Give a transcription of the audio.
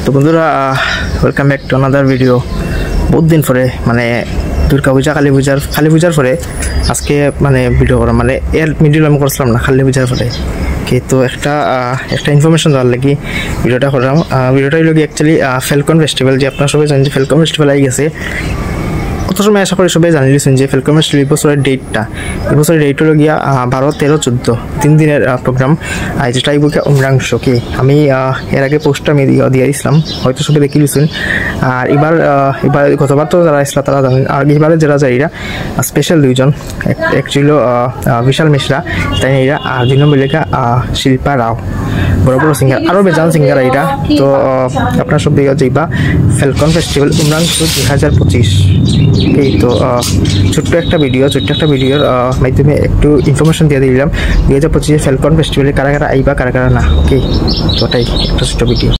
তো বন্ধুরা welcome back to another video. বহুত দিন পরে মানে দুর্গা পূজা কালী পূজার পরে আজকে মানে ভিডিও করা মানে এর মিডিল আমি করছিলাম না কালী পূজার পরে তো একটা ইনফরমেশন দেওয়ার লাগি ভিডিওটা করলাম। ভিডিওটা হলো কি অ্যাকচুয়ালি ফ্যালকন ফেস্টিভ্যাল, যে আপনারা সবাই জানেন যে ফ্যালকন ফেস্টিভ্যাল আই গেছে। কত সময় আশা করি সবাই জানিয়েছেন যে ফ্যালকন ফেস্টিভ্যাল এবছরের ডেটটা, এবছরের ডেট হলো গিয়া 12, 13, 14 3 দিনের প্রোগ্রাম। যেটা এই বুকে অমরাংশ কি আমি এর আগে পোস্টটা আমি দিয়ে দিয়েছিলাম, হয়তো সবাই দেখে দিয়েছেন। আর এবার গতবার তো যারা আসলে তারা জানেন, আর এবারে যারা যায় এরা স্পেশাল দুইজন, এক ছিল বিশাল মিশ্রা তাই এরা, আর 2 নম্বর লেখা শিল্পা রাও, বড় বড় সিঙ্গার, আরও বেজান সিঙ্গার এরা। তো আপনার সব দিকে যাইবা ফ্যালকন ফেস্টিভ্যাল অমরাংশ 2025। তো ছোট্ট একটা ভিডিওর মাধ্যমে একটু ইনফরমেশন দিয়ে দিলাম 2025 ফ্যালকন ফেস্টিভ্যালে কারা কারা আইবা কারা কারা না। ওকে, তো ওটাই একটা ছোট্ট ভিডিও।